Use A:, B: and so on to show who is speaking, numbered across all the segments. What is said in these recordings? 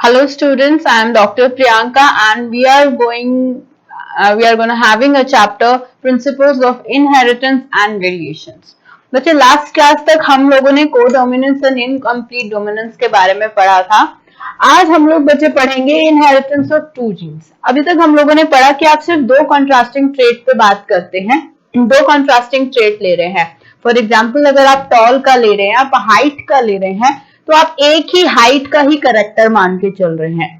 A: Hello students, I am Dr. Priyanka and we are going to having a chapter Principles of Inheritance and Variations. बच्चे last class तक हम लोगों ने codominance and incomplete dominance के बारे में पढ़ा था। आज हम लोग बच्चे पढ़ेंगे इनहेरिटेंस ऑफ टू जीन्स। अभी तक हम लोगों ने पढ़ा कि आप सिर्फ दो कॉन्ट्रास्टिंग ट्रेट पे बात करते हैं, दो कॉन्ट्रास्टिंग ट्रेट ले रहे हैं। फॉर एग्जाम्पल अगर आप टॉल का ले रहे हैं, आप हाइट का ले रहे हैं, तो आप एक ही हाइट का ही करेक्टर मान के चल रहे हैं।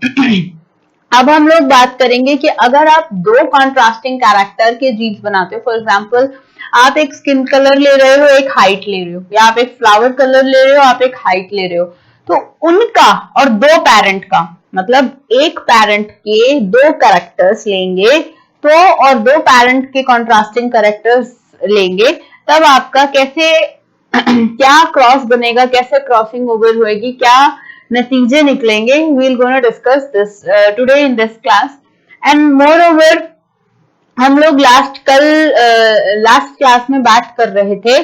A: अब हम लोग बात करेंगे कि अगर आप दो कॉन्ट्रास्टिंग कैरेक्टर के जीन्स बनाते हो, फॉर एग्जाम्पल आप एक स्किन कलर ले रहे हो, एक हाइट ले रहे हो, या आप एक फ्लावर कलर ले रहे हो, आप एक हाइट ले रहे हो, तो उनका और दो पेरेंट का मतलब एक पेरेंट के दो कैरेक्टर्स लेंगे तो और दो पेरेंट के कॉन्ट्रास्टिंग कैरेक्टर्स लेंगे, तब आपका कैसे क्या क्रॉस बनेगा, कैसे क्रॉसिंग ओवर होएगी, क्या नतीजे निकलेंगे। We will gonna discuss this today in this class. And moreover हम लोग लास्ट क्लास में बात कर रहे थे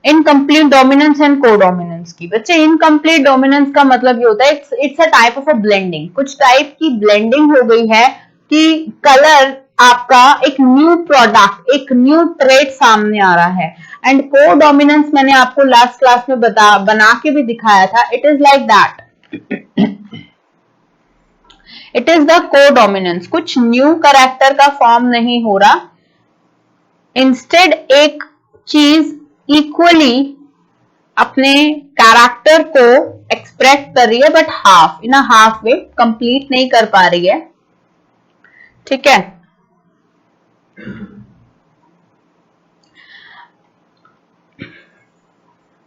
A: इनकम्प्लीट डोमिनेंस एंड कोडोमिनेंस की। बच्चे इनकम्प्लीट डोमिनेंस का मतलब ये होता है it's a type of a blending, कुछ टाइप की ब्लेंडिंग हो गई है कि कलर आपका एक न्यू प्रोडक्ट, एक न्यू ट्रेट सामने आ रहा है। एंड कोडोमिनेंस मैंने आपको लास्ट क्लास में बना के भी दिखाया था। It is like that, it is the codominance. कुछ न्यू कैरेक्टर का फॉर्म नहीं हो रहा, इंस्टेड एक चीज इक्वली अपने कैरेक्टर को एक्सप्रेस कर रही है, but half in a half way, complete नहीं कर पा रही है। ठीक है,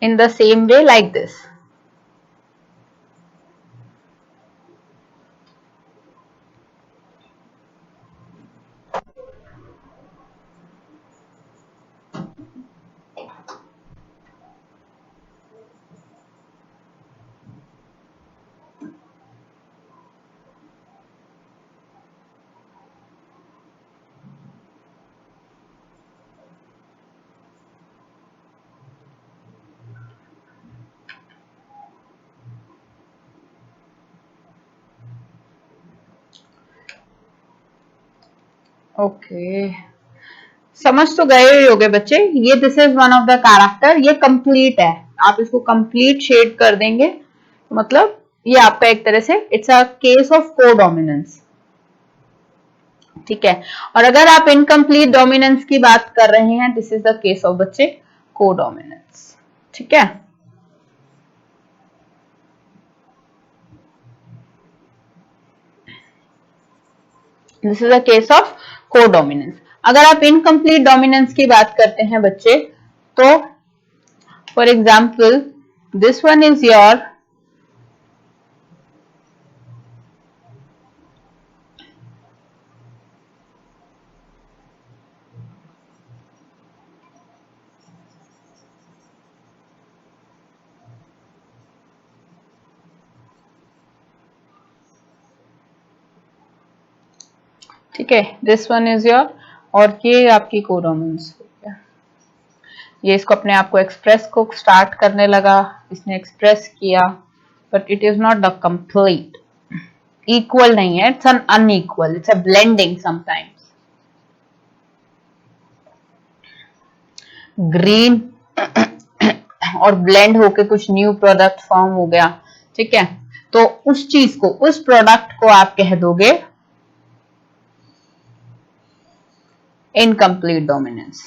A: in the same way like this. Okay, समझ तो गए ही होगे बच्चे। ये this is one of the character, ये कंप्लीट है। आप इसको कंप्लीट शेड कर देंगे तो मतलब ये आपका एक तरह से it's a case of codominance. ठीक है, और अगर आप इनकम्प्लीट डोमिनेंस की बात कर रहे हैं, this is the case of बच्चे कोडोमिनेंस। ठीक है, this is a case of codominance. अगर आप इनकम्प्लीट डोमिनेंस की बात करते हैं बच्चे, तो for example this one is your ठीक है, दिस वन इज योर, और ये आपकी कोडोमिनेंस हो गया। ये इसको अपने आप को एक्सप्रेस को स्टार्ट करने लगा, इसने एक्सप्रेस किया, but it is not the complete, equal नहीं है, it's an unequal, it's a blending sometimes. Green और ब्लेंड होके कुछ न्यू प्रोडक्ट फॉर्म हो गया। ठीक है, तो उस चीज को, उस प्रोडक्ट को आप कह दोगे incomplete dominance.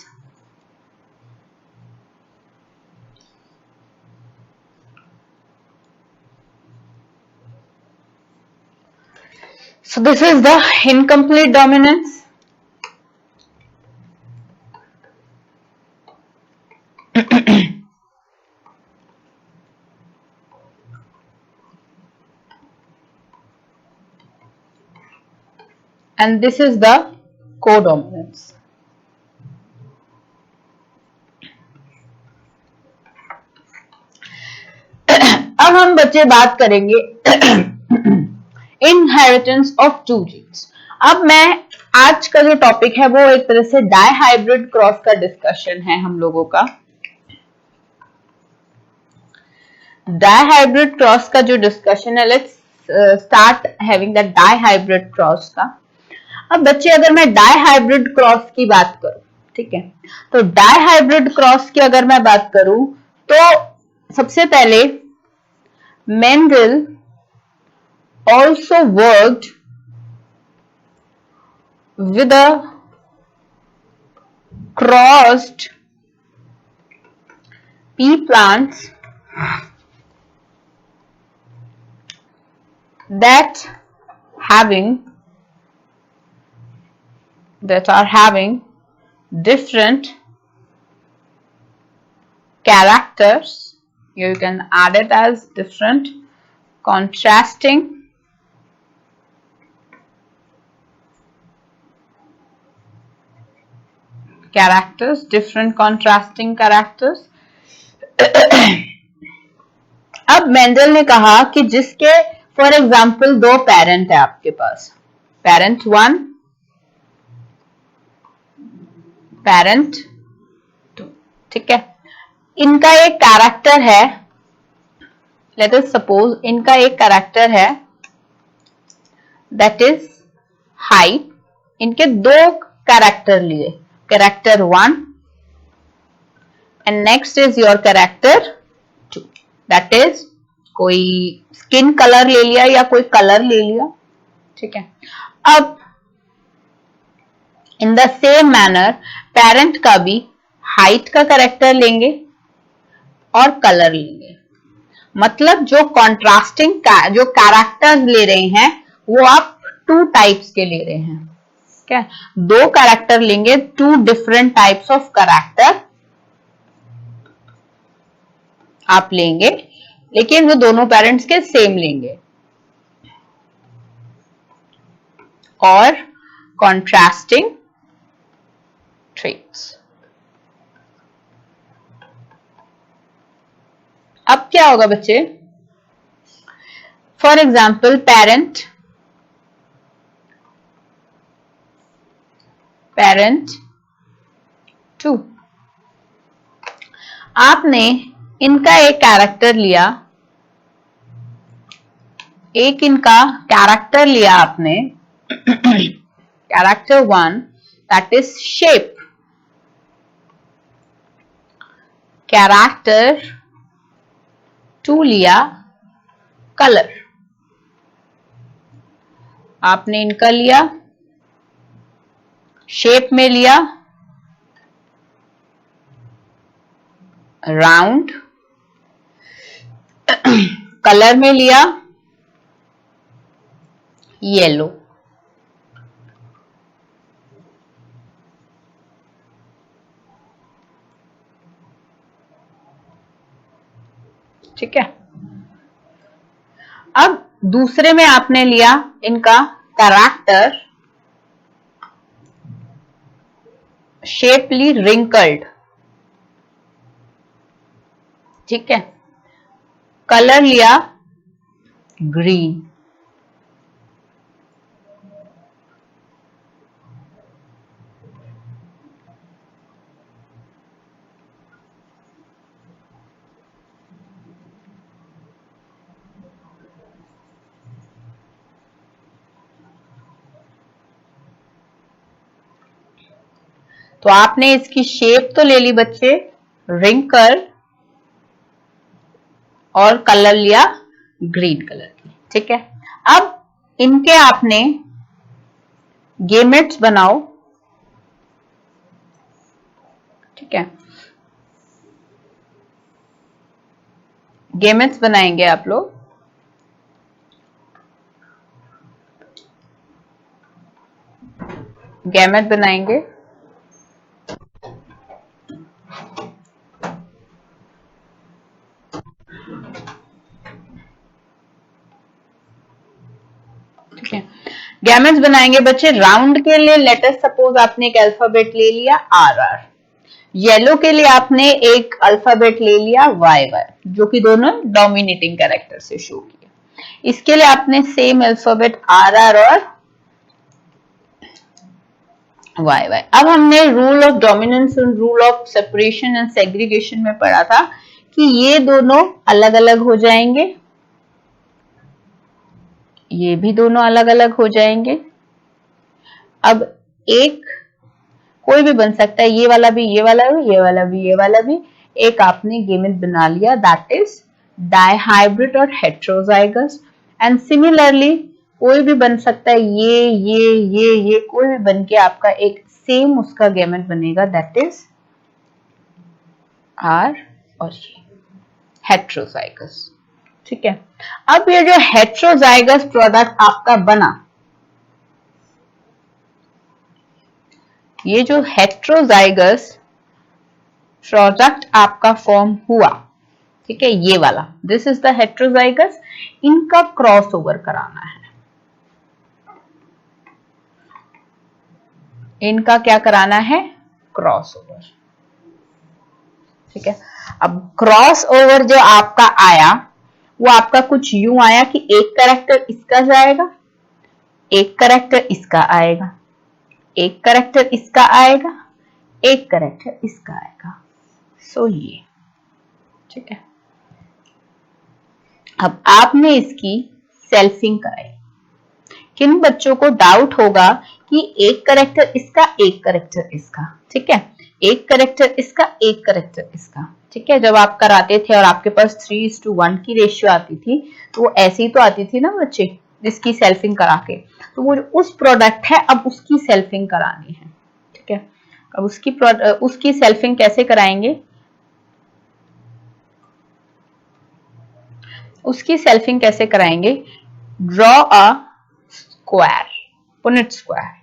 A: So this is the incomplete dominance. And this is the codominance. अब हम बच्चे बात करेंगे इनहेरिटेंस ऑफ टू जीन्स। अब मैं आज का जो टॉपिक है वो एक तरह से डाइहाइब्रिड क्रॉस का डिस्कशन है हम लोगों का। डाइहाइब्रिड क्रॉस का जो डिस्कशन है, let's start having the dihybrid cross का। अब बच्चे अगर मैं डाइहाइब्रिड क्रॉस की बात करूं, ठीक है, तो डाइहाइब्रिड क्रॉस की अगर मैं बात करूं तो सबसे पहले Mendel also worked with a crossed pea plants that are having different characters. You can add it as different contrasting characters, different contrasting characters. अब मेंडल ने कहा कि जिसके फॉर एग्जाम्पल दो पेरेंट है आपके पास, पेरेंट 1, पेरेंट 2, ठीक है, इनका एक कैरेक्टर है, लेट अस सपोज इनका एक कैरेक्टर है दैट इज हाइट। इनके दो कैरेक्टर लिए, character 1 and next is your character 2, that is कोई स्किन कलर ले लिया या कोई कलर ले लिया, ठीक है। अब in the same manner parent का भी हाइट का कैरेक्टर लेंगे और कलर लेंगे, मतलब जो कॉन्ट्रास्टिंग का जो कैरेक्टर्स ले रहे हैं वो आप 2 टाइप्स के ले रहे हैं, ठीक है, 2 कैरेक्टर लेंगे, 2 डिफरेंट टाइप्स ऑफ कैरेक्टर आप लेंगे, लेकिन वो दोनों पेरेंट्स के सेम लेंगे और कॉन्ट्रास्टिंग ट्रेट्स। अब क्या होगा बच्चे, फॉर एग्जाम्पल पेरेंट 2, आपने इनका एक कैरेक्टर लिया, एक इनका कैरेक्टर लिया आपने, character 1 that is shape, character 2 लिया कलर। आपने इनका लिया, शेप में लिया राउंड, कलर में लिया येलो, ठीक है। अब दूसरे में आपने लिया इनका कैरेक्टर, शेपली रिंकल्ड, ठीक है, कलर लिया ग्रीन, तो आपने इसकी शेप तो ले ली बच्चे रिंकल और कलर लिया ग्रीन कलर की, ठीक है। अब इनके आपने गेमेट्स बनाओ, ठीक है, गेमेट्स बनाएंगे आप लोग, गैमेट बनाएंगे, ठीक है, गैमेट्स बनाएंगे बच्चे। राउंड के लिए लेट अस सपोज आपने एक अल्फाबेट ले लिया RR, येलो के लिए आपने एक अल्फाबेट ले लिया YY, जो कि दोनों डोमिनेटिंग कैरेक्टर से शो किया। इसके लिए आपने सेम अल्फाबेट RR और YY। अब हमने रूल ऑफ डोमिनेंस और rule of separation and segregation में पढ़ा था कि ये दोनों अलग अलग हो जाएंगे, ये भी दोनों अलग अलग हो जाएंगे। अब एक कोई भी बन सकता है, ये वाला भी, ये वाला भी, ये वाला भी, ये वाला भी। एक आपने गेमेट बना लिया, दैट इज डायहाइब्रिड और हेट्रोजाइगस। एंड सिमिलरली कोई भी बन सकता है, ये कोई भी बन के आपका एक सेम उसका गेमेट बनेगा, दैट इज आर और ये हेट्रोजाइगस। ठीक है, अब ये जो हेट्रोजाइगस प्रोडक्ट आपका बना, ये जो हेट्रोजाइगस प्रोडक्ट आपका फॉर्म हुआ, ठीक है, ये वाला, दिस इज द हेट्रोजाइगस, इनका क्रॉस ओवर कराना है। इनका क्या कराना है? Cross over. ठीक है, अब क्रॉस ओवर जो आपका आया वो आपका कुछ यूं आया कि एक कैरेक्टर इसका जाएगा, एक कैरेक्टर इसका आएगा, एक कैरेक्टर इसका आएगा, एक कैरेक्टर इसका आएगा। सो ये, ठीक है। अब आपने इसकी सेल्फिंग कराई। किन बच्चों को डाउट होगा कि एक कैरेक्टर इसका, एक कैरेक्टर इसका, ठीक है, एक कैरेक्टर इसका, एक कैरेक्टर इसका, ठीक है। जब आप कराते थे और आपके पास 3:1 की रेशियो आती थी, तो वो ऐसी ही तो आती थी ना बच्चे, जिसकी सेल्फिंग करा के, तो वो उस प्रोडक्ट है, अब उसकी सेल्फिंग करानी है। ठीक है, अब उसकी सेल्फिंग कैसे कराएंगे? उसकी सेल्फिंग कैसे कराएंगे? Draw a square, Punnett square.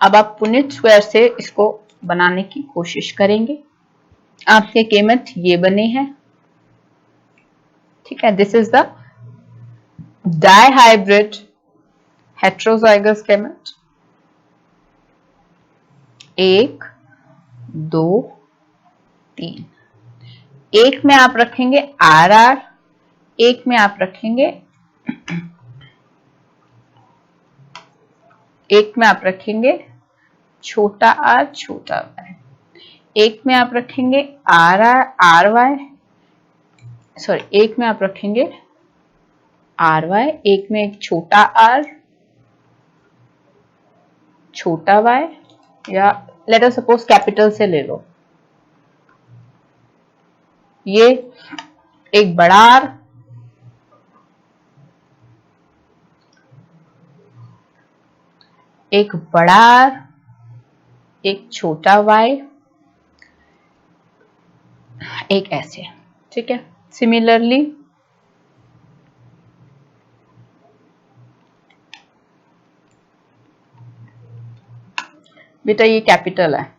A: अब आप पुनिट स्क्वायर से इसको बनाने की कोशिश करेंगे। आपके गेमेट ये बने हैं, ठीक है, this is the dihybrid heterozygous gamete. 1 2 3, एक में आप रखेंगे RR, एक में आप रखेंगे छोटा r छोटा y, एक में आप रखेंगे RY, सॉरी, एक में आप रखेंगे RY, एक में एक छोटा r छोटा y, या लेट अस सपोज कैपिटल से ले लो, ये एक बड़ा R, एक बड़ा R, एक छोटा y, एक ऐसे, ठीक है। सिमिलरली बेटा ये कैपिटल है,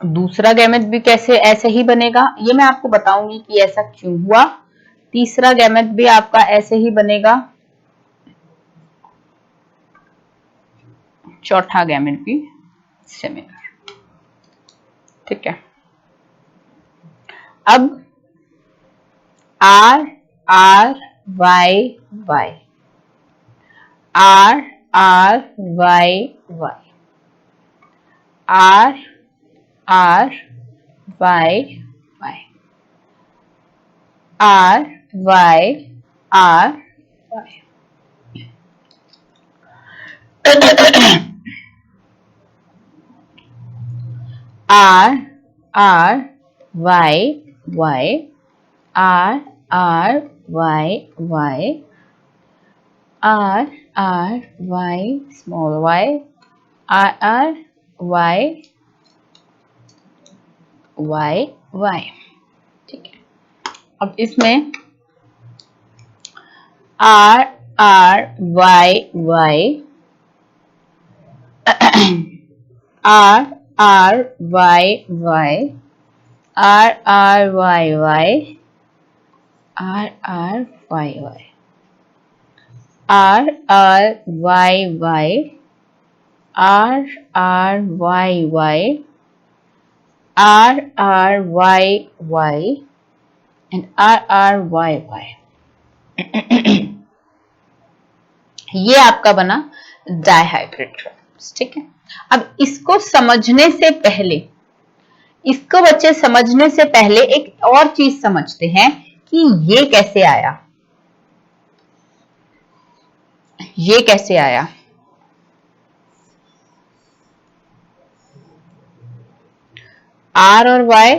A: दूसरा गैमेट भी कैसे ऐसे ही बनेगा, ये मैं आपको बताऊंगी कि ऐसा क्यों हुआ। तीसरा गैमेट भी आपका ऐसे ही बनेगा, चौथा गैमेट भी सिमिलर, ठीक है। अब R R Y Y, R R Y Y, R R Y Y, R Y R Y, R R Y Y, R R Y Y, R R Y small y, R R Y Y Y, ठीक है। अब इसमें R R Y Y, R R Y Y, R R Y Y, R R Y Y, R R Y Y, R R Y Y, R R Y Y, and R R Y Y, ये आपका बना dihybrid chromosomes. ठीक है, अब इसको समझने से पहले, इसको बच्चे समझने से पहले एक और चीज समझते हैं कि ये कैसे आया, ये कैसे आया। आर और वाई,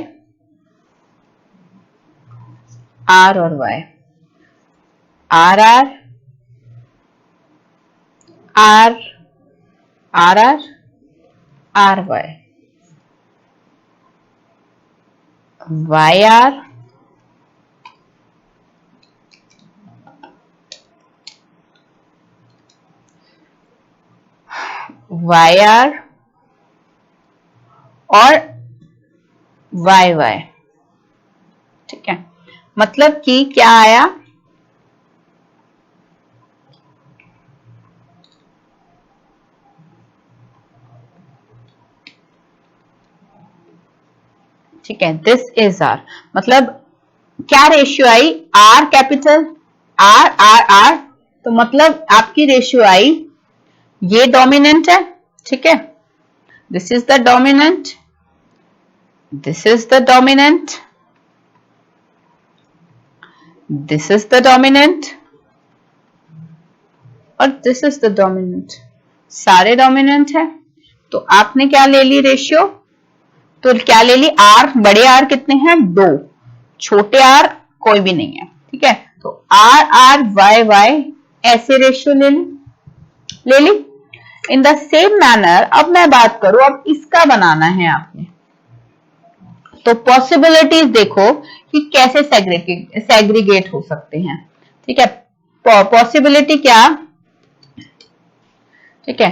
A: आर और Y, R R R R R R Y, Y R Y R और वाई वाई। ठीक है, मतलब कि क्या आया, ठीक है, दिस इज आर, मतलब क्या ratio I, R capital, R R R, तो मतलब आपकी रेशियो आई, ये डोमिनेंट है। ठीक है, this is the dominant, this is the dominant, this is the dominant और दिस इज द डोमिनेंट, सारे डोमिनेंट है। तो आपने क्या ले ली रेशियो, तो क्या ले ली, आर, बड़े आर कितने हैं, 2, छोटे आर कोई भी नहीं है। ठीक है, तो आर आर वाई वाई ऐसे रेशियो ले ली। इन द सेम मैनर अब मैं बात करूं, अब इसका बनाना है आपने, तो पॉसिबिलिटीज देखो कि कैसे सेग्रीगेट हो सकते हैं। ठीक है, पॉसिबिलिटी क्या, ठीक है,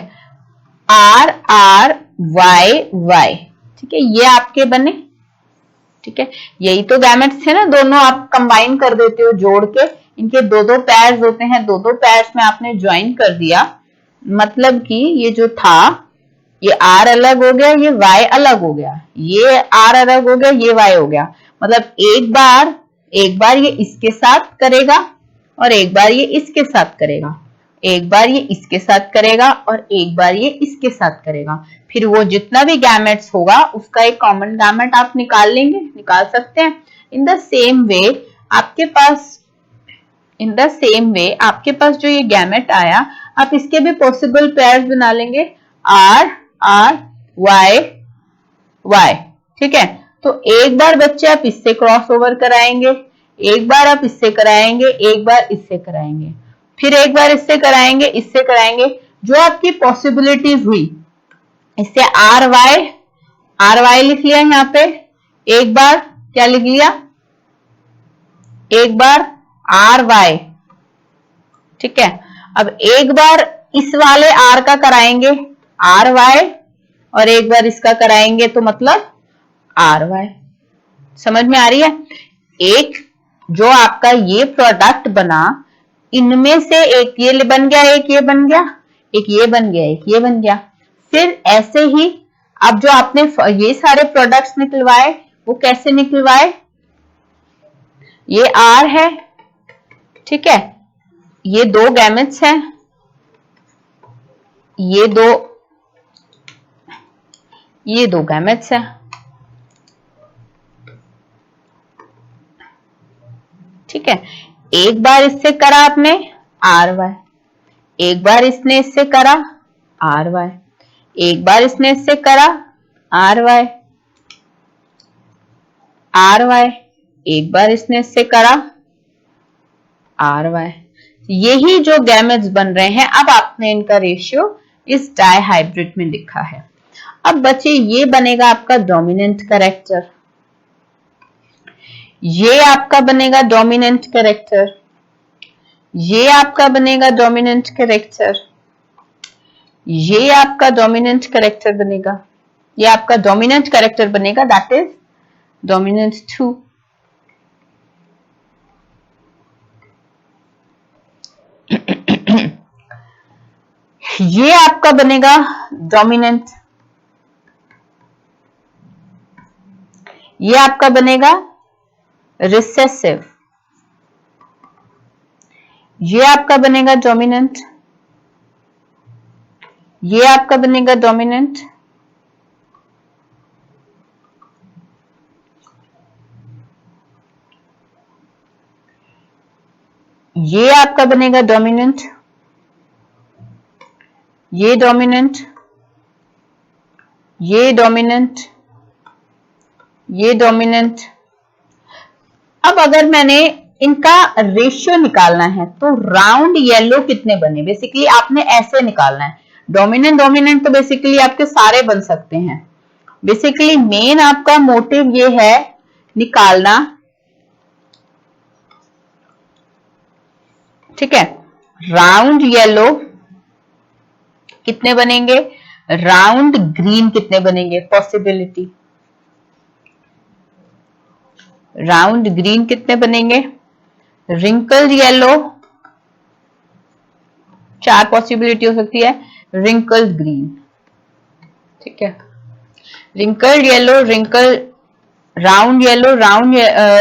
A: आर आर वाई वाई, ठीक है, ये आपके बने। ठीक है, यही तो गैमेट्स थे ना, दोनों आप कंबाइन कर देते हो जोड़ के, इनके दो दो पैर्स होते हैं, दो दो पैर्स में आपने ज्वाइन कर दिया, मतलब कि ये जो था, ये आर अलग हो गया, ये वाई अलग हो गया, ये आर अलग हो गया, ये वाई हो गया, मतलब एक बार ये इसके साथ करेगा और एक बार ये इसके साथ करेगा, एक बार ये इसके साथ करेगा और एक बार ये इसके साथ करेगा, फिर वो जितना भी गैमेट्स होगा उसका एक कॉमन गैमेट आप निकाल लेंगे, निकाल सकते हैं। इन द सेम वे आपके पास, इन द सेम वे आपके पास जो ये गैमेट आया, आप इसके भी पॉसिबल पेयर्स बना लेंगे, आर आर वाई वाई। ठीक है, तो एक बार बच्चे आप इससे क्रॉस ओवर कराएंगे, एक बार आप इससे कराएंगे, एक बार इससे कराएंगे, फिर एक बार इससे कराएंगे, इससे कराएंगे, जो आपकी पॉसिबिलिटीज हुई, इससे आर वाई लिख लिया यहाँ पे, एक बार क्या लिख लिया, एक बार आर वाई। ठीक है, अब एक बार इस वाले आर का कराएंगे आर वाई और एक बार इसका कराएंगे तो मतलब आर वाई। समझ में आ रही है, एक जो आपका ये प्रोडक्ट बना, इनमें से एक ये बन गया, एक ये बन गया, एक ये बन गया, एक ये बन गया, फिर ऐसे ही अब जो आपने ये सारे प्रोडक्ट्स निकलवाए वो कैसे निकलवाए, ये आर है, ठीक है, ये दो गैमेट्स हैं, ये दो गैमेट्स हैं। ठीक है, एक बार इससे करा आपने आर वाई, एक बार इसने इससे करा आर वाई, एक बार इसने इससे करा आर वाई आर वाई, एक बार इसने इससे करा आर वाई। यही जो गैमेट्स बन रहे हैं, अब आपने इनका रेशियो इस डायहाइब्रिड में लिखा है। अब बच्चे ये बनेगा आपका डोमिनेंट कैरेक्टर, ये आपका बनेगा डोमिनेंट कैरेक्टर, ये आपका बनेगा डोमिनेंट कैरेक्टर, ये आपका डोमिनेंट कैरेक्टर बनेगा, ये आपका डोमिनेंट कैरेक्टर बनेगा, दैट इज डोमिनेंट 2। ये आपका बनेगा डोमिनेंट, ये आपका बनेगा रिसेसिव, ये आपका बनेगा डोमिनेंट, ये आपका बनेगा डोमिनेंट, ये आपका बनेगा डोमिनेंट, ये डोमिनेंट, ये डोमिनेंट, ये डोमिनेंट। अब अगर मैंने इनका रेशियो निकालना है तो राउंड येलो कितने बने, बेसिकली आपने ऐसे निकालना है। डोमिनेंट डोमिनेंट तो बेसिकली आपके सारे बन सकते हैं। बेसिकली मेन आपका मोटिव ये है निकालना, ठीक है। राउंड येलो कितने बनेंगे, राउंड ग्रीन कितने बनेंगे, पॉसिबिलिटी। राउंड ग्रीन कितने बनेंगे, रिंकल्ड येलो, 4 पॉसिबिलिटी हो सकती है, रिंकल्ड ग्रीन, ठीक है। Wrinkled yellow, wrinkle, round yellow, round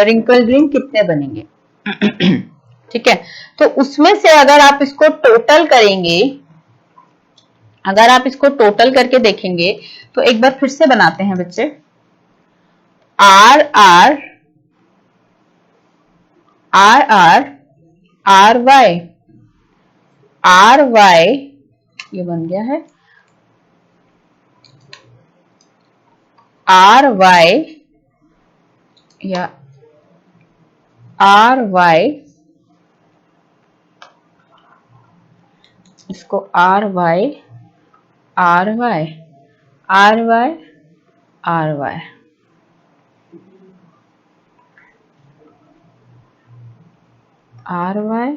A: wrinkle green कितने बनेंगे ठीक है। तो उसमें से अगर आप इसको टोटल करेंगे, अगर आप इसको टोटल करके देखेंगे तो एक बार फिर से बनाते हैं बच्चे। R R R R R Y, R Y ये बन गया है आर वाई या आर वाई, इसको R Y R Y R Y R Y, R Y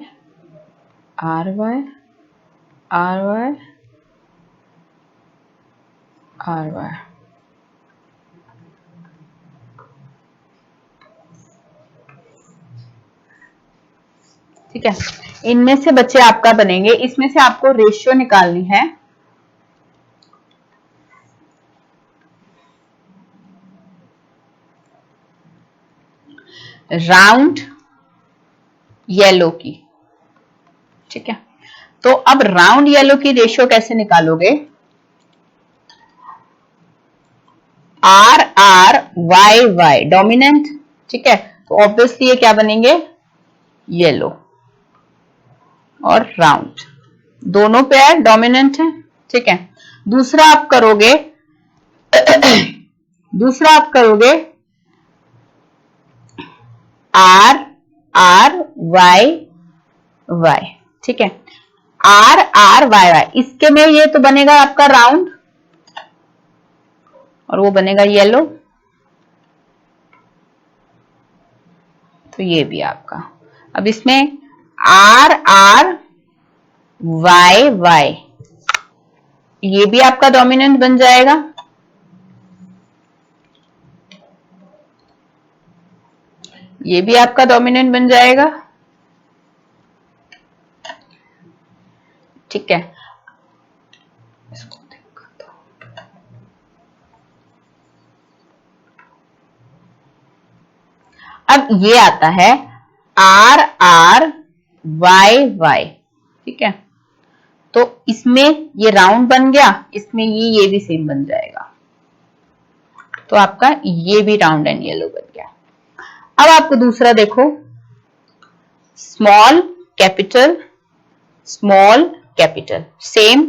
A: R Y R Y R Y, ठीक है। इनमें से बच्चे आपका बनेंगे, इसमें से आपको रेशियो निकालनी है। राउंड येलो की, ठीक है। तो अब राउंड येलो की रेशियो कैसे निकालोगे, R R Y Y dominant, ठीक है। तो ऑब्वियसली ये क्या बनेंगे, येलो और राउंड, दोनों पेयर डोमिनेंट है, ठीक है। दूसरा आप करोगे दूसरा आप करोगे आर आर वाई वाई, ठीक है। आर आर वाई वाई, इसके में ये तो बनेगा आपका राउंड और वो बनेगा येलो, तो ये भी आपका। अब इसमें आर आर वाई वाई, ये भी आपका डोमिनेंट बन जाएगा, ये भी आपका डोमिनेंट बन जाएगा, ठीक है। अब ये आता है आर आर वाई वाई, ठीक है। तो इसमें ये राउंड बन गया, इसमें ये भी सेम बन जाएगा, तो आपका ये भी राउंड एंड येलो बन गया। अब आपको दूसरा देखो, small capital small capital, same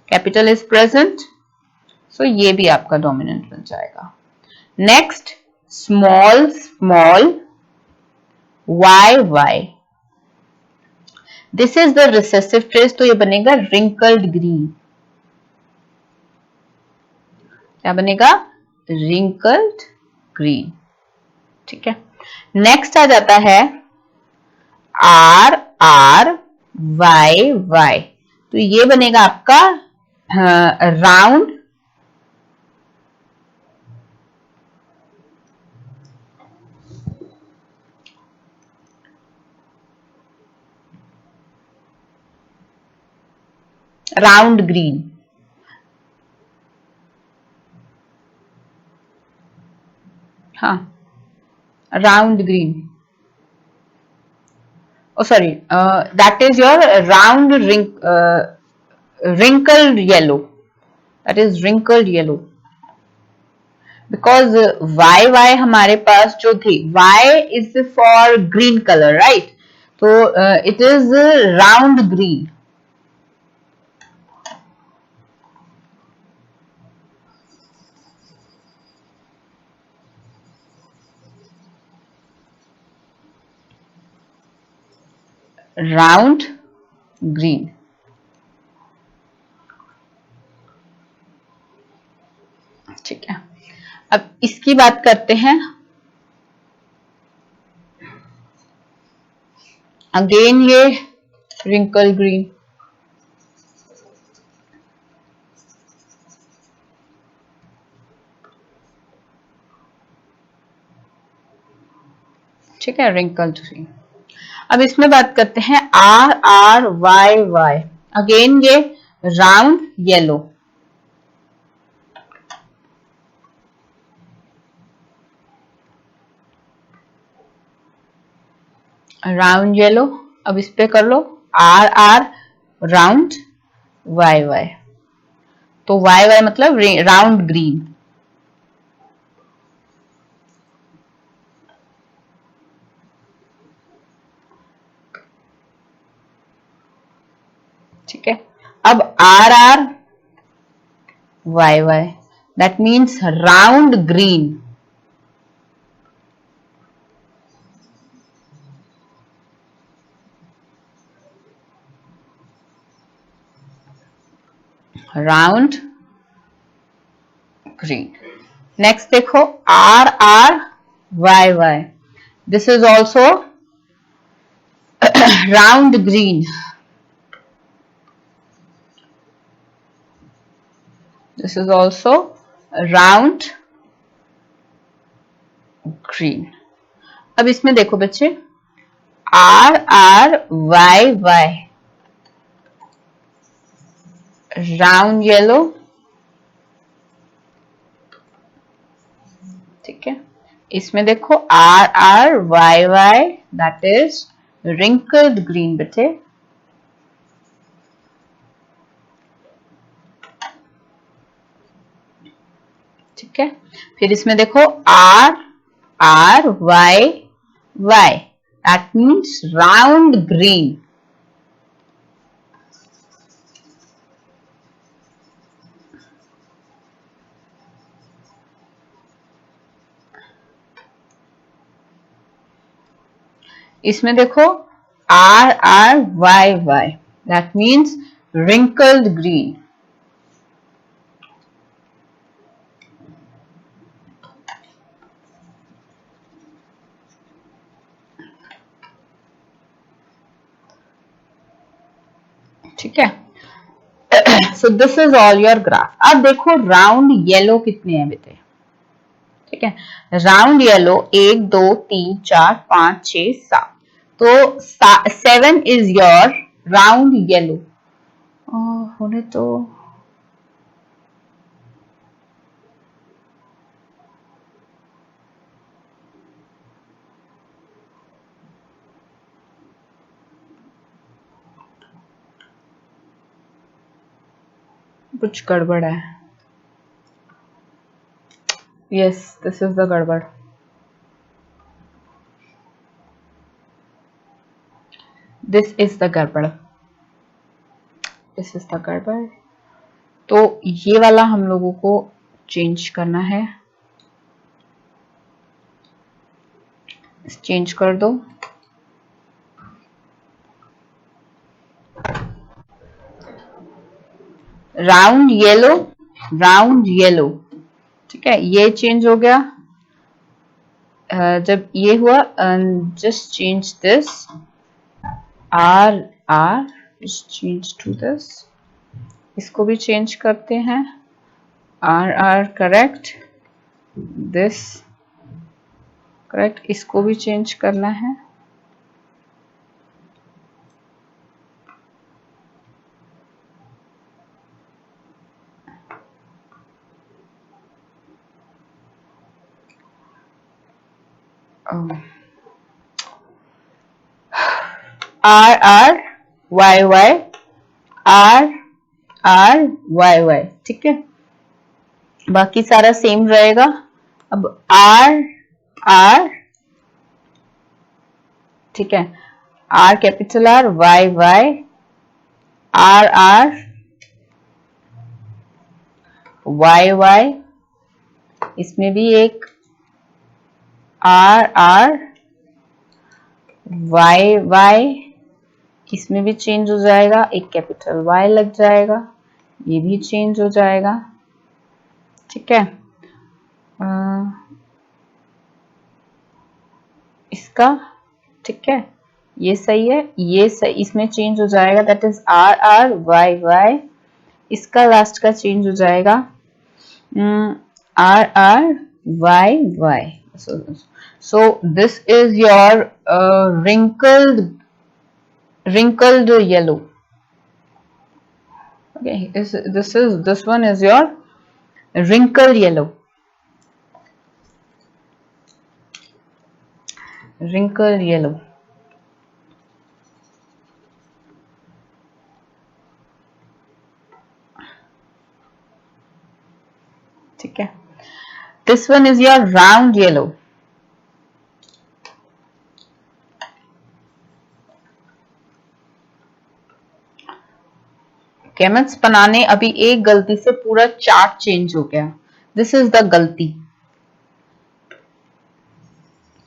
A: capital is present, so ये भी आपका डोमिनेंट बन जाएगा। Next small small Y Y, this is the recessive trace, तो ये बनेगा रिंकल्ड ग्रीन, क्या बनेगा, रिंकल्ड ग्रीन, ठीक है। नेक्स्ट आ जाता है आर आर वाई वाई, तो ये बनेगा आपका राउंड राउंड ग्रीन, हाँ round green, oh sorry, that is your round wrinkled yellow, that is wrinkled yellow, because y हमारे पास जो थी, y is for green color, right? तो it is round green. Round green. ठीक है, अब इसकी बात करते हैं. अगेन ये रिंकल ग्रीन. ठीक है, रिंकल ग्रीन. अब इसमें बात करते हैं R R Y Y. Again ये राउंड येलो. Round yellow. अब इस पे कर लो R R round Y Y. तो वाई वाई मतलब राउंड ग्रीन. ठीक है, अब R R Y Y, that means round green. Round green. Next देखो R R Y Y, this is also round green. This is also round green. अब इसमें देखो बच्चे R R Y Y, round yellow. ठीक है, इसमें देखो R R Y Y, that is wrinkled green बच्चे. ठीक है, फिर इसमें देखो R R Y Y, that means round green. इसमें देखो R R Y Y, that means wrinkled green. ठीक है, so this is all your graph. अब देखो राउंड येलो कितने हैं बेटे. ठीक है, राउंड येलो 1 2 3 4 5 6 7. तो 7 इज योर राउंड येलो. होने तो कुछ गड़बड़ है. यस, दिस इज द गड़बड़. दिस इज द गड़बड़. दिस इज द गड़बड़. तो ये वाला हम लोगों को चेंज करना है. चेंज कर दो. Round yellow, round yellow. ठीक है, ये चेंज हो गया. जब ये हुआ, just change this R R, change to this. इसको भी चेंज करते हैं. R R correct, this correct. इसको भी चेंज करना है. R R Y Y, R R Y Y, ठीक है, बाकी सारा सेम रहेगा। अब आर आर, ठीक है, R capital R, Y Y, R R Y Y, इसमें भी एक आर आर वाई वाई, इसमें भी चेंज हो जाएगा, एक कैपिटल वाई लग जाएगा, ये भी चेंज हो जाएगा, ठीक है। इसका ठीक है, ये सही है, ये सही, इसमें चेंज हो जाएगा, that is R R Y Y, इसका लास्ट का चेंज हो जाएगा R R Y Y. So this is your wrinkled yellow. Okay, this one is your wrinkled yellow. Wrinkled yellow. ठीक है, this one is your round yellow. केमेट्स बनाने अभी एक गलती से पूरा चार्ट चेंज हो गया, दिस इज द गलती।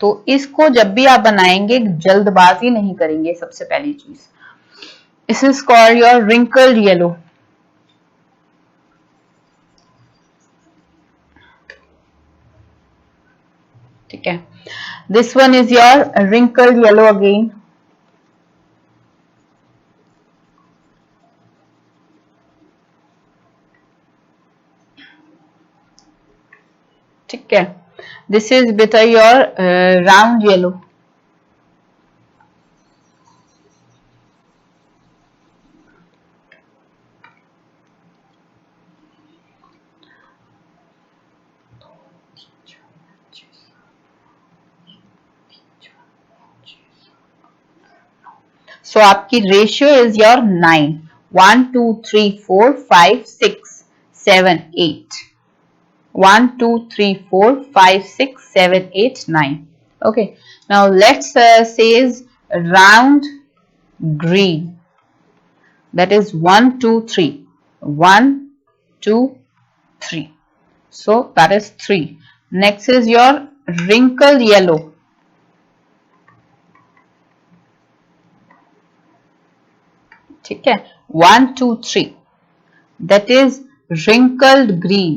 A: तो इसको जब भी आप बनाएंगे जल्दबाजी नहीं करेंगे, सबसे पहली चीज। This is called your wrinkled yellow. ठीक है, this one is your wrinkled yellow again. ठीक है, दिस इज बेटा योर राउंड येलो। सो आपकी ratio is your 9, 1 2 3 4 5 6 7 8, 1 2 3 4 5 6 7 8 9. Okay, now let's says round green, that is 1 2 3, 1 2 3, so that is 3. Next is your wrinkled yellow. ठीक है, 1 2 3, that is wrinkled green,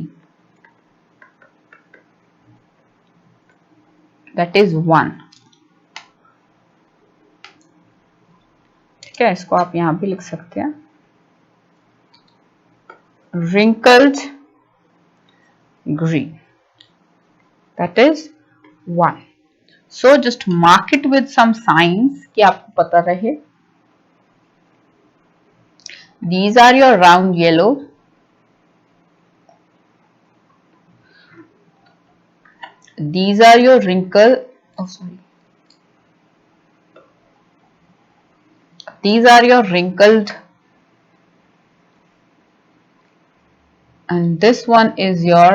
A: that is 1. ठीक है, इसको आप यहां भी लिख सकते हैं, wrinkled green, that is 1. So just mark it with some signs कि आपको पता रहे। These are your round yellow, these are your wrinkle, oh sorry, these are your wrinkled, and this one is your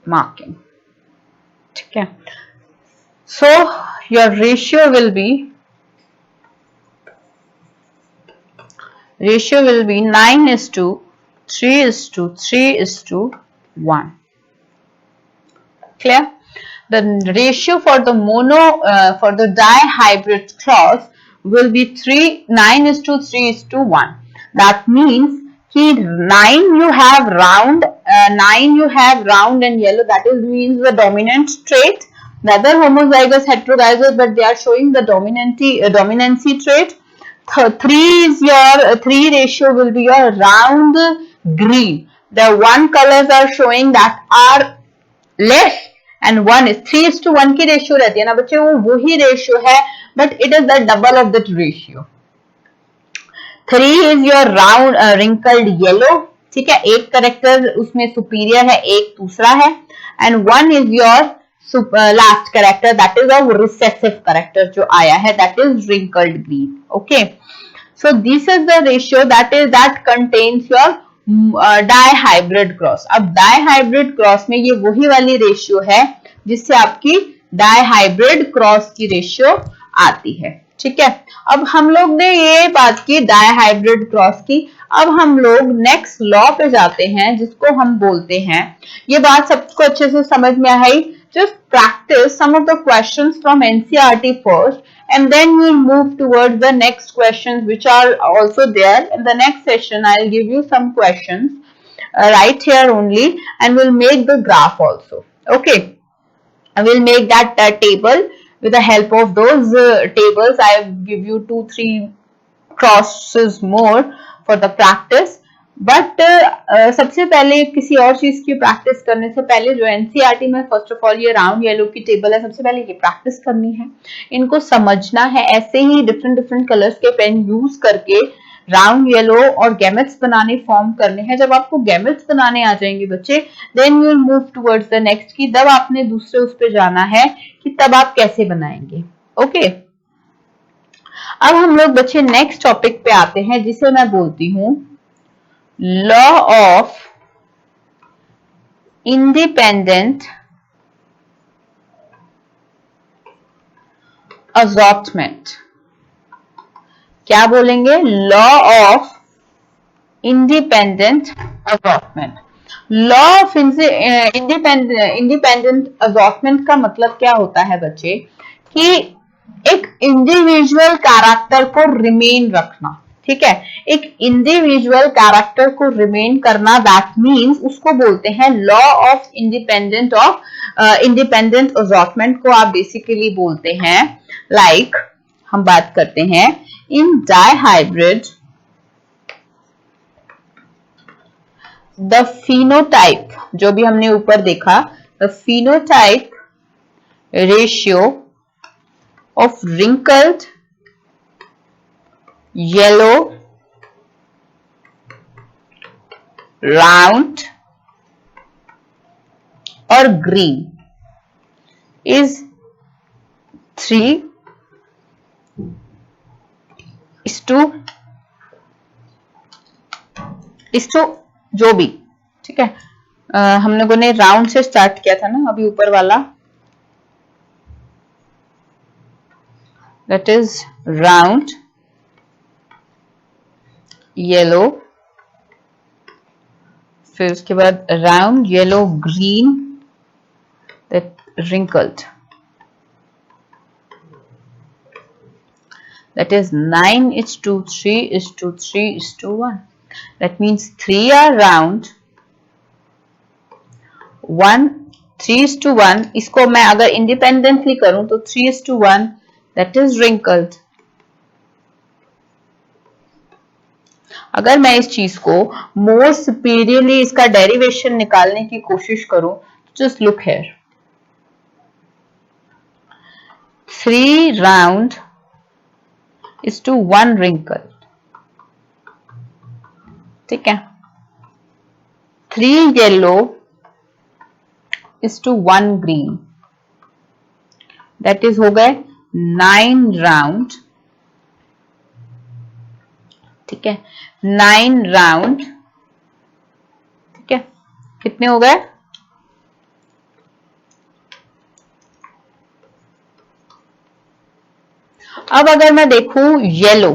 A: marking. ठीक है, so your ratio will be 9:3:3:1. Clear? The ratio for the for the dihybrid cross will be 9:3:1. That means 9 you have round, 9 you have round and yellow, that is means the dominant trait. The other homozygous heterozygous, but they are showing the dominancy trait. 3 is your 3 ratio will be your round green. The one colors are showing that are less and 1 is 3:1 की ratio रहती है ना बच्चे, वो वही ratio है, but it is the double of that ratio. 3 is your round wrinkled yellow, ठीक है, एक करेक्टर उसमें सुपीरियर है, एक दूसरा है, and 1 is your last character that is of recessive character जो आया है, that is wrinkled green. Okay, so this is the ratio that contains your dihybrid cross. अब डाइहाइब्रिड क्रॉस में ये वही वाली रेशियो है जिससे आपकी डाइहाइब्रिड क्रॉस की रेशियो आती है. ठीक है, अब हम लोग ने ये बात की डाइहाइब्रिड क्रॉस की. अब हम लोग नेक्स्ट लॉ पे जाते हैं जिसको हम बोलते हैं, ये बात सबको अच्छे से समझ में आई. Just practice some of the questions from NCERT first, and then we'll move towards the next questions which are also there. In the next session, I'll give you some questions right here only, and we'll make the graph also. Okay, I will make that table with the help of those tables. I'll give you 2-3 crosses more for the practice. But सबसे पहले किसी और चीज की practice करने से पहले जो एनसीईआरटी में फर्स्ट ऑफ ऑल ये राउंड येलो की टेबल है, सबसे पहले ये प्रैक्टिस करनी है, इनको समझना है. ऐसे ही डिफरेंट डिफरेंट कलर्स के पेन यूज करके राउंड येलो और गैमेट्स बनाने फॉर्म करने हैं. जब आपको गैमेट्स बनाने आ जाएंगे बच्चे, then you will move towards the next की तब आपने दूसरे उस पे जाना है कि तब आप कैसे बनाएंगे. ओके, अब हम लोग बच्चे नेक्स्ट टॉपिक पे आते हैं जिसे मैं बोलती हूँ लॉ ऑफ इंडिपेंडेंट असॉर्टमेंट. क्या बोलेंगे? Law of independent assortment. Law of independent assortment का मतलब क्या होता है बच्चे कि एक इंडिविजुअल कैरेक्टर को रिमेन रखना. ठीक है, एक इंडिविजुअल कैरेक्टर को रिमेन करना, दैट मीन्स उसको बोलते हैं लॉ ऑफ इंडिपेंडेंट असॉर्टमेंट को आप बेसिकली बोलते हैं. लाइक हम बात करते हैं इन डाइहाइब्रिड द फिनोटाइप, जो भी हमने ऊपर देखा, the phenotype ratio of wrinkled yellow round और ग्रीन इज 3:2 जो भी. ठीक है, हम लोगों ने राउंड से स्टार्ट किया था ना अभी ऊपर वाला, दैट इज राउंड येलो, फिर उसके बाद round yellow green, that wrinkled, that is 9:3:3:1. That means 3 are round, 3:1. इसको मैं अगर इंडिपेंडेंटली करूं तो 3:1, that is wrinkled. अगर मैं इस चीज को मोर सुपीरियरली इसका डेरिवेशन निकालने की कोशिश करूं, just look here, 3 round is to 1 wrinkle. ठीक है, 3 yellow is to 1 green. That is हो गए 9 round. ठीक है, 9 round. ठीक है, कितने हो गए? अब अगर मैं देखूं येलो,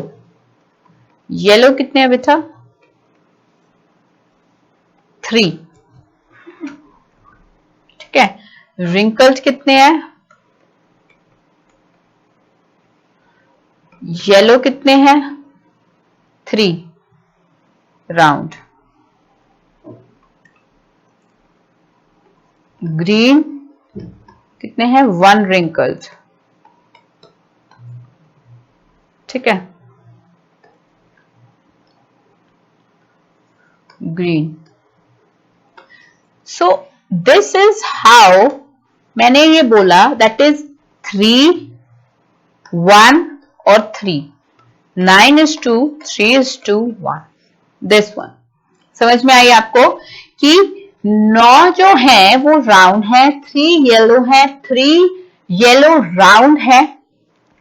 A: येलो कितने हैं बेटा? 3. ठीक है, रिंकल्ड कितने हैं? येलो कितने हैं? 3 राउंड. ग्रीन कितने हैं? 1 रिंकल्ड. ठीक है, green. So this is how मैंने ये बोला, दैट इज 3, 1 और 3, 9:3:1. दिस वन समझ में आई आपको कि 9 जो है वो राउंड है, 3 येलो है, 3 येलो राउंड है,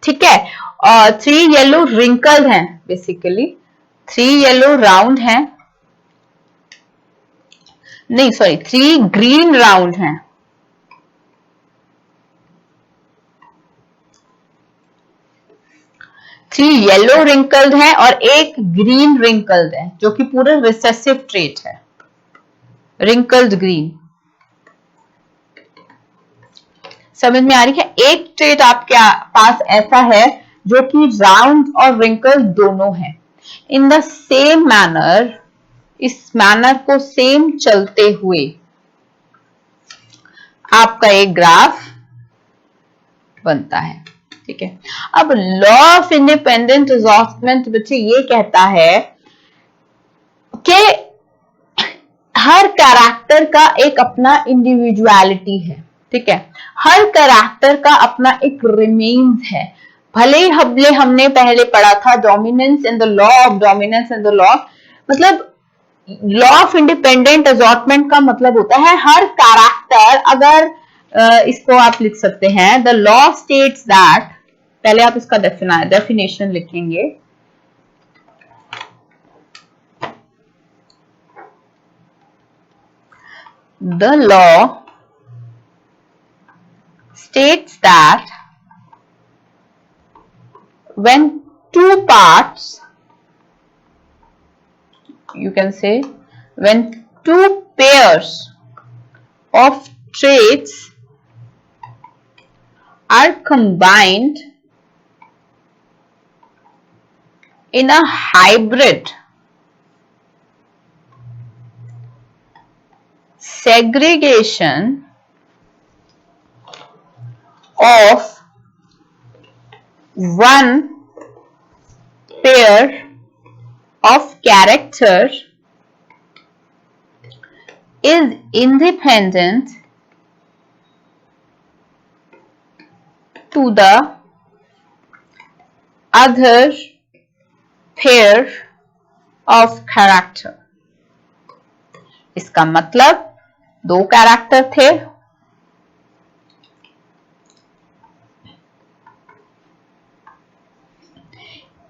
A: ठीक है, और 3 येलो रिंकल है, बेसिकली 3 येलो राउंड है, नहीं सॉरी 3 ग्रीन राउंड है, 3 येलो रिंकल्ड है और एक ग्रीन रिंकल्ड है, जो कि पूरा रिसेसिव ट्रेट है, रिंकल्ड ग्रीन। समझ में आ रही है? एक ट्रेट आपके पास ऐसा है जो कि राउंड और रिंकल दोनों है। इन द सेम मैनर, इस मैनर को सेम चलते हुए आपका एक ग्राफ बनता है, ठीक है। अब लॉ ऑफ इंडिपेंडेंट असॉर्टमेंट बच्चे ये कहता है कि हर कैरेक्टर का एक अपना इंडिविजुअलिटी है, ठीक है, हर कैरेक्टर का अपना एक रिमेन्स है। भले ही हमने पहले पढ़ा था dominance in the law of dominance in the law, मतलब लॉ ऑफ इंडिपेंडेंट असॉर्टमेंट का मतलब होता है हर कैरेक्टर, अगर इसको आप लिख सकते हैं, द लॉ स्टेट्स दैट, पहले आप इसका डेफिनेशन लिखेंगे, the law states that when two parts, you can say when two pairs of traits are combined in a hybrid segregation of one pair of character is independent to the other pair of character। इसका मतलब दो character थे,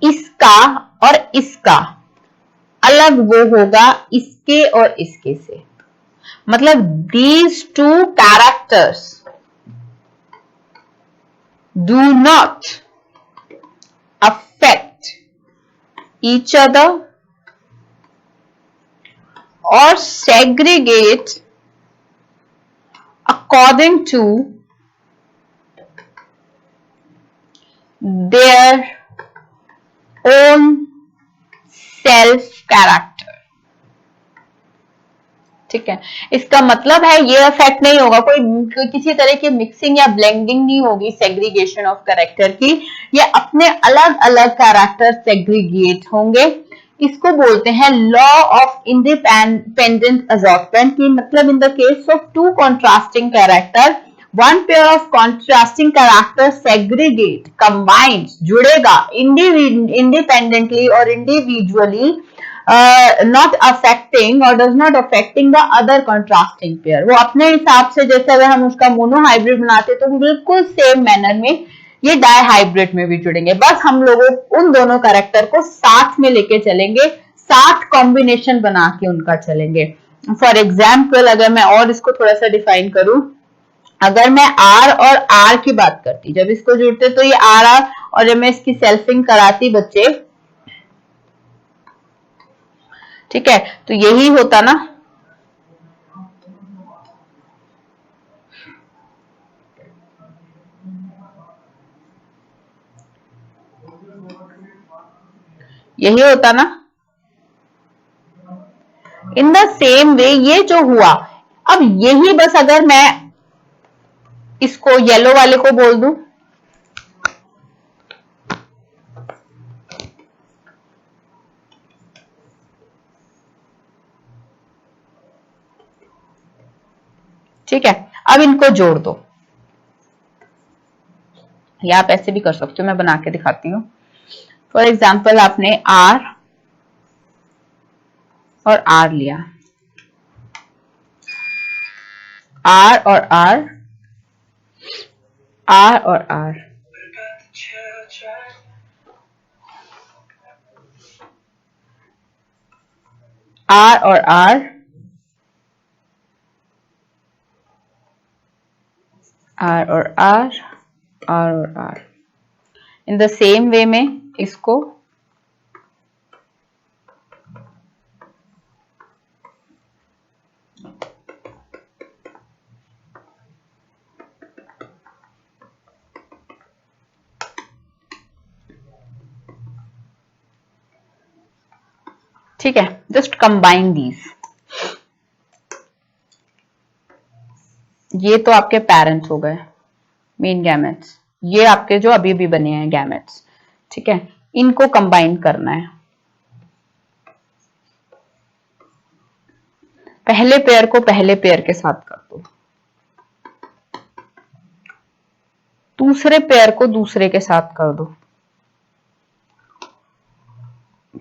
A: इसका और इसका अलग वो होगा इसके और इसके से, मतलब these two characters do not affect each other or segregate according to their own self character, ठीक है। इसका मतलब है ये अफेक्ट नहीं होगा, कोई किसी तरह की मिक्सिंग या ब्लेंडिंग नहीं होगी सेग्रीगेशन ऑफ कैरेक्टर की, ये अपने अलग अलग कैरेक्टर सेग्रीगेट होंगे। इसको बोलते हैं लॉ ऑफ इंडिपेंडेंट असॉर्टमेंट की, मतलब in the case of to contrasting character, one pair of contrasting character segregate, combined, जुड़ेगा इंडिपेंडेंटली और individually, not affecting or does not affecting the other contrasting pair। वो अपने हिसाब से, जैसे अगर हम उसका मोनो हाइब्रिड बनाते तो बिल्कुल सेम मैनर में ये डाई हाइब्रिड में भी जुड़ेंगे, बस हम लोग उन दोनों कैरेक्टर को साथ में लेके चलेंगे, साथ कॉम्बिनेशन बना के उनका चलेंगे। फॉर एग्जाम्पल अगर मैं और इसको थोड़ा सा डिफाइन करूं, अगर मैं R और R की बात करती, जब इसको जुड़ते तो ये R और जब मैं इसकी सेल्फिंग कराती बच्चे, ठीक है, तो यही होता ना, यही होता ना। इन द सेम वे ये जो हुआ, अब यही बस अगर मैं इसको येलो वाले को बोल दूं, ठीक है, अब इनको जोड़ दो, या आप ऐसे भी कर सकते हो, मैं बना के दिखाती हूँ। फॉर एग्जाम्पल आपने R और R लिया, R और R, R और R, R और R, R और R, R और R। In the same way में इसको ठीक है, जस्ट कंबाइन दीज। ये तो आपके पेरेंट्स हो गए, मेन गैमेट्स, ये आपके जो अभी भी बने हैं गैमेट्स, ठीक है, इनको कंबाइन करना है। पहले पेयर को पहले पेयर के साथ कर दो, दूसरे पेयर को दूसरे के साथ कर दो,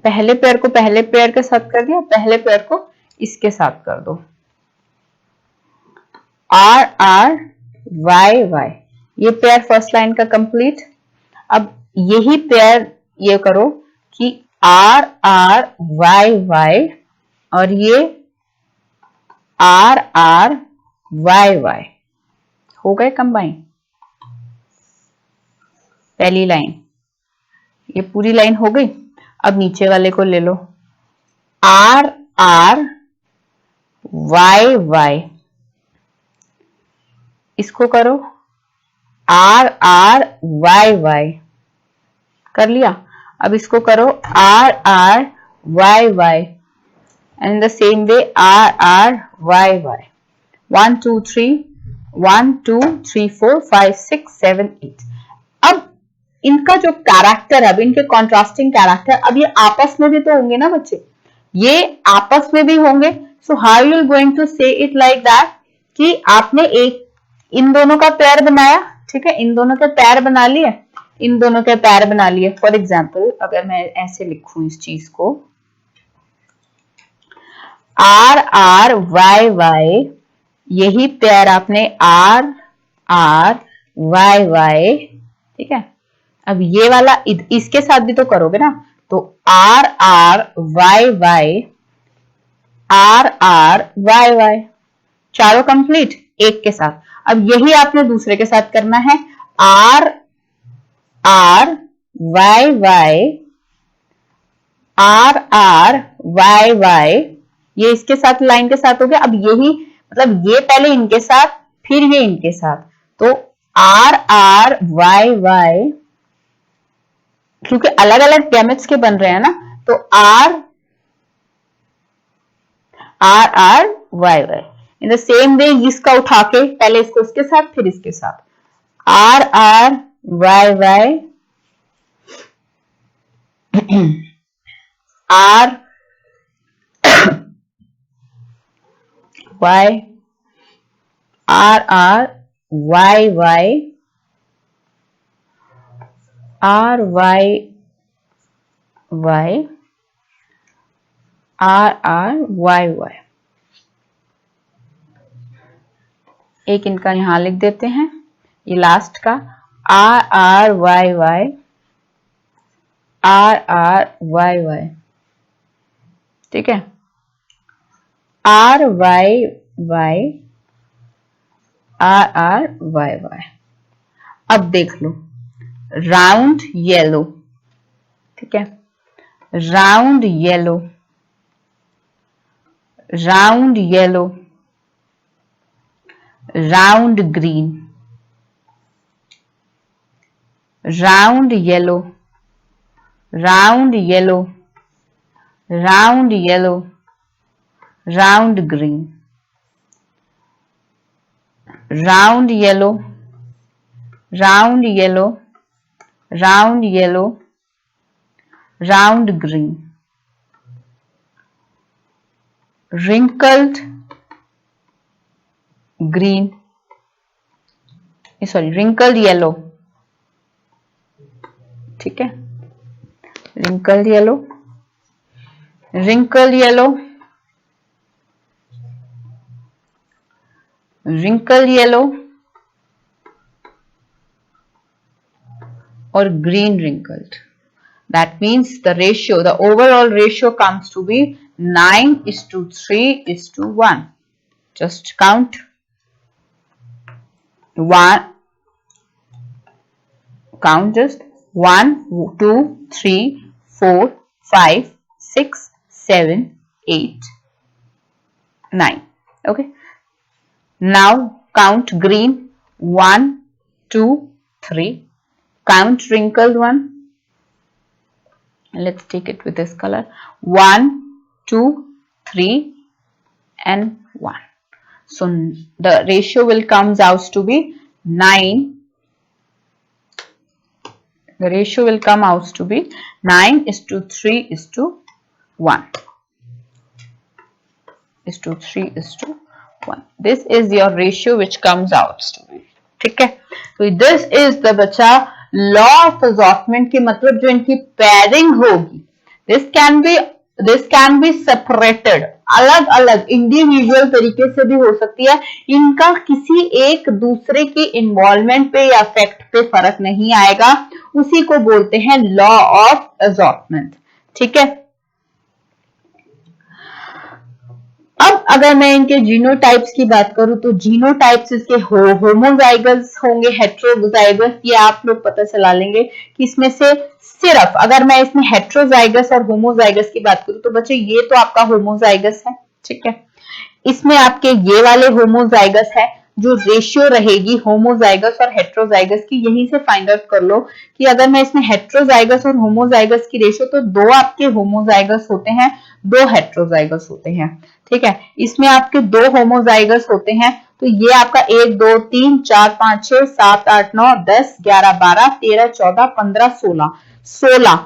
A: पहले पेयर को पहले पेयर के साथ कर दिया, पहले पेयर को इसके साथ कर दो। R R Y Y, ये पेयर फर्स्ट लाइन का कंप्लीट। अब यही पेयर ये करो कि R R Y Y और ये R R Y Y हो गए कंबाइन। पहली लाइन, ये पूरी लाइन हो गई। अब नीचे वाले को ले लो, R R Y Y, इसको करो R R Y Y, कर लिया। अब इसको करो R R Y Y and in the same way R R Y Y, 1 2 3 1 2 3 4 5 6 7 8। अब इनका जो कैरेक्टर, अब इनके कॉन्ट्रास्टिंग कैरेक्टर, अब ये आपस में भी तो होंगे ना बच्चे, ये आपस में भी होंगे। So how you going to say it like that कि आपने एक इन दोनों का पेयर बनाया, ठीक है, इन दोनों के पैर बना लिए, इन दोनों के पैर बना लिए। फॉर एग्जाम्पल अगर मैं ऐसे लिखूं इस चीज को, R R Y Y, यही पेयर आपने R R Y Y, ठीक है। अब ये वाला इसके साथ भी तो करोगे ना, तो R R Y Y, R R Y Y, चारों कंप्लीट एक के साथ। अब यही आपने दूसरे के साथ करना है, R R Y Y, R R Y Y, ये इसके साथ लाइन के साथ हो गया। अब यही मतलब ये पहले इनके साथ फिर ये इनके साथ, तो R R Y Y, क्योंकि अलग अलग गैमेट्स के बन रहे हैं ना, तो R R R Y Y। In the same way इसका उठा के पहले इसको इसके साथ फिर इसके साथ, R R Y Y, R Y, R R Y Y, R Y Y, R R Y Y। एक इनका यहां लिख देते हैं, ये लास्ट का R R Y Y, R R Y Y, ठीक है, R Y Y, R R Y Y। अब देख लो, राउंड येलो, ठीक है, round yellow, round yellow, round green, round yellow, round yellow, round yellow, round green, round yellow, round yellow, round yellow, round green, wrinkled green, sorry wrinkled yellow, ठीक है, wrinkled yellow, wrinkled yellow, wrinkle yellow or green wrinkled. That means the ratio, the overall ratio comes to be 9:3:1. Just count. 1, count just 1, 2, 3, 4, 5, 6, 7, 8, 9. Okay. Now count green. 1, 2, 3. Count wrinkled one. Let's take it with this color. 1, 2, 3 and 1. So the ratio will comes out to be 9. The ratio will come out to be 9:3:1. 3:1. This is your ratio which comes out to be. ठीक है. So this is the बच्चा law of assortment की मतलब जो इनकी pairing होगी, this can be separated, अलग अलग इंडिविजुअल तरीके से भी हो सकती है. इनका किसी एक दूसरे की इन्वॉल्वमेंट पे या इफेक्ट पे फर्क नहीं आएगा. उसी को बोलते हैं लॉ ऑफ असॉर्टमेंट. ठीक है. अब अगर मैं इनके जीनोटाइप्स की बात करूं तो जीनोटाइप्स इसके होमोजाइगस होंगे, हेट्रोजाइगस, ये आप लोग पता चला लेंगे कि इसमें से सिर्फ अगर मैं इसमें हेट्रोजाइगस और होमोजाइगस की बात करूं तो बच्चे ये तो आपका होमोजाइगस है. ठीक है. इसमें आपके ये वाले होमोजाइगस है. जो रेशियो रहेगी होमोजाइगस और हेट्रोजाइगस की, यहीं से फाइंड आउट कर लो कि अगर मैं इसमें हेट्रोजाइगस और होमोजाइगस की रेशियो, तो 2 आपके होमोजाइगस होते हैं, 2 हेट्रोजाइगस होते हैं. ठीक है. इसमें आपके 2 होमोजाइगस होते हैं, तो ये आपका 1, 2, 3, 4, 5, 6, 7, 8, 9, 10, 11, 12, 13, 14, 15, 16.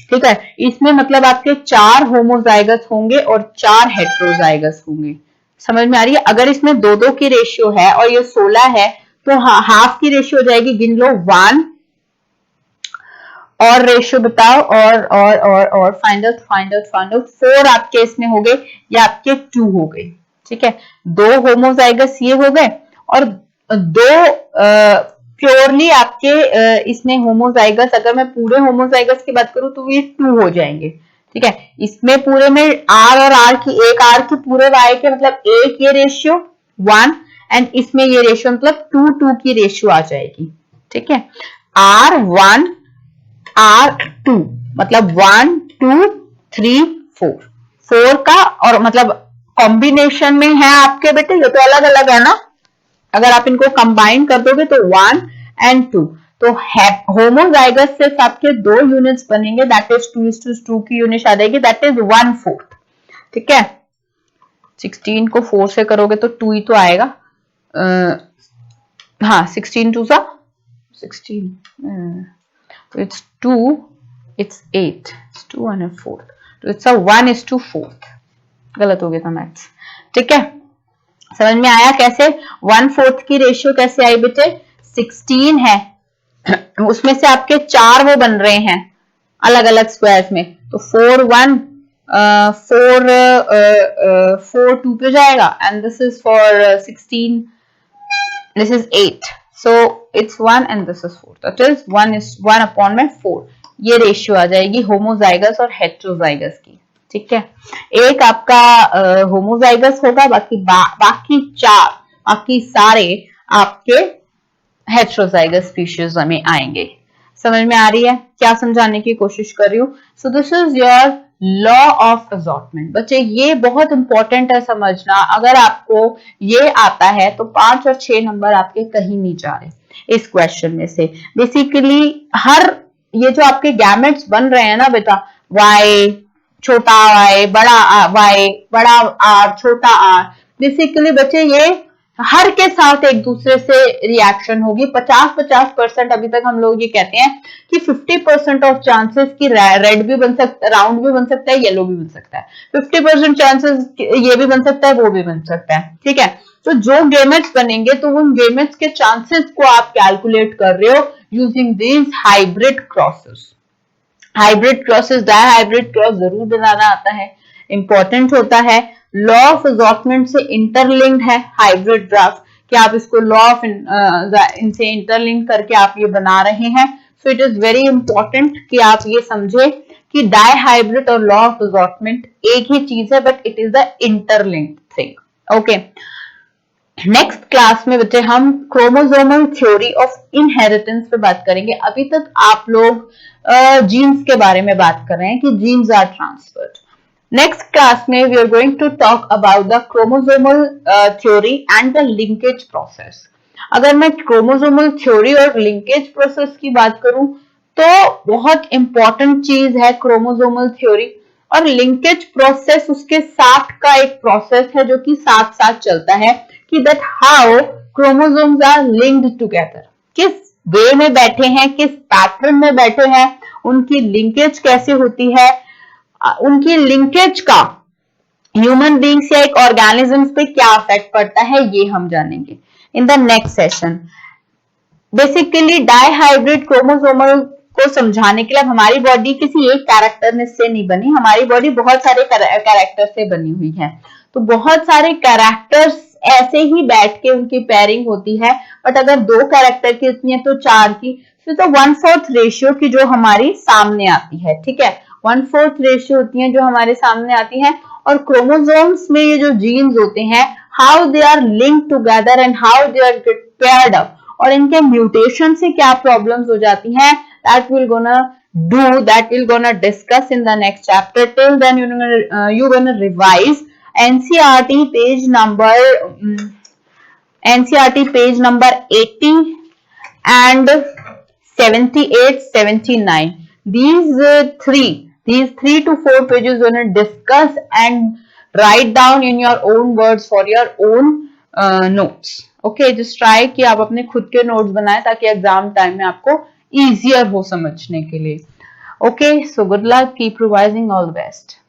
A: ठीक है. इसमें मतलब आपके 4 होमोजाइगस होंगे और 4 हेट्रोजाइगस होंगे. समझ में आ रही है. अगर इसमें 2-2 की रेशियो है और ये 16 है तो हाफ की रेशियो हो जाएगी. गिन लो. 1 और रेशियो बताओ और फाइंड आउट 4 आपके इसमें हो गए, या आपके 2 हो गए. ठीक है. 2 होमोजाइगस ये हो गए और 2 प्योरली आपके इसमें होमोजाइगस, अगर मैं पूरे होमोजाइगस की बात करूं तो ये 2 हो जाएंगे. ठीक है. इसमें पूरे में आर और आर की, एक आर की पूरे वाई के मतलब एक ये रेशियो 1, एंड इसमें ये रेशियो मतलब 2 की रेशियो आ जाएगी. ठीक है. R1 R2 मतलब 1 2 3 4 का, और मतलब कॉम्बिनेशन में है आपके बेटे, ये तो अलग अलग है ना. अगर आप इनको कंबाइन कर दोगे तो 1 and 2, तो होमोजाइगस से आपके 2 यूनिट्स बनेंगे, दैट इज 2:2 की यूनिट आ जाएगी, दैट इज 1/4. ठीक है. 16 को 4 से करोगे तो 2 ही तो आएगा. हाँ, 16 2 सा 16, तो इट्स 2, इट्स 8, इट्स 2 and 4, तो इट्स 1:4. गलत हो गया था मैथ्स. ठीक है. समझ में आया कैसे 1/4 की रेशियो कैसे आई बेटे. 16 है, उसमें से आपके 4 वो बन रहे हैं अलग अलग स्क्वायर्स में, तो 4 1 4 2 पे जाएगा, and this is for 16, this is 8, so it's 1 and this is 4, that is 1:4. ये रेशियो आ जाएगी होमोजाइगस और हेट्रोजाइगस की. ठीक है. एक आपका होमोजाइगस होगा, बाकी 4 बाकी सारे आपके हेट्रोजाइगस स्पीशीज में आएंगे. समझ में आ रही है. क्या समझाने की कोशिश कर रही हूँ. सो this is your law of assortment. बच्चे ये बहुत इंपॉर्टेंट है समझना. अगर आपको ये आता है तो 5 और 6 नंबर आपके कहीं नहीं जा रहे इस क्वेश्चन में से. बेसिकली हर ये जो आपके गैमेट्स बन रहे हैं ना बेटा, वाई, छोटा वाई, बड़ा वाई, बड़ा आर, छोटा आर, बेसिकली बच्चे ये हर के साथ एक दूसरे से रिएक्शन होगी. 50-50% अभी तक हम लोग ये कहते हैं कि 50% ऑफ चांसेस की रेड भी बन सकता है, राउंड भी बन सकता है, येलो भी बन सकता है. 50% चांसेस ये भी बन सकता है, वो भी बन सकता है. ठीक है. तो जो गेमेट्स बनेंगे तो उन गेमेट्स के चांसेस को आप कैलकुलेट कर रहे हो using this hybrid crosses. Hybrid crosses, dihybrid cross जरूर बनाना आता है, इंपॉर्टेंट होता है. लॉ ऑफ असॉर्टमेंट से इंटरलिंक्ड है हाइब्रिड ड्राफ्ट, कि आप इसको लॉ ऑफ इनसे इंटरलिंक करके आप ये बना रहे हैं। So it is very important कि आप ये समझे कि डाइहाइब्रिड और लॉ ऑफ असॉर्टमेंट एक ही चीज है, but it is the interlinked thing. Okay, next class में बच्चे हम क्रोमोसोमल थ्योरी ऑफ इनहेरिटेंस पे बात करेंगे। अभी तक आप लोग जीन्स के बारे में बात कर रहे हैं कि genes are transferred. Next class में we are going to talk about the chromosomal theory and the linkage process. अगर मैं क्रोमोसोमल थ्योरी और लिंकेज प्रोसेस की बात करूं तो बहुत इंपॉर्टेंट चीज है क्रोमोसोमल थ्योरी, और लिंकेज प्रोसेस उसके साथ का एक प्रोसेस है जो कि साथ साथ चलता है कि that how chromosomes are linked together, किस वे में बैठे हैं, किस पैटर्न में बैठे हैं, उनकी लिंकेज कैसे होती है, उनकी लिंकेज का ह्यूमन बींग्स या एक ऑर्गेनिजम्स पे क्या इफेक्ट पड़ता है, ये हम जानेंगे in the next session. Basically dihybrid chromosomal को समझाने के लिए हमारी बॉडी किसी एक कैरेक्टर से नहीं बनी, हमारी बॉडी बहुत सारे कैरेक्टर से बनी हुई है। तो बहुत सारे कैरेक्टर्स ऐसे ही बैठ के उनकी पेयरिंग होती है, बट अगर 2 कैरेक्टर की इतनी है तो 4 की, फिर तो 1/4 रेशियो की जो हमारी सामने आती है, ठीक है, 1/4 रेशियो होती है जो हमारे सामने आती है। और क्रोमोसोम्स में ये जो जीन्स होते हैं, how they are linked together and how they are get paired up, और इनके म्यूटेशन से क्या प्रॉब्लम्स हो जाती हैं, that we'll gonna discuss in the next chapter. Till then you're gonna revise NCERT page number 80 and 78, 79. These 3 to 4 pages you're gonna discuss and write down in your own words for your own notes. Okay, just try कि आप अपने खुद के notes बनाएं ताकि exam time में आपको easier हो समझने के लिए। Okay, so good luck, keep revising, all the best.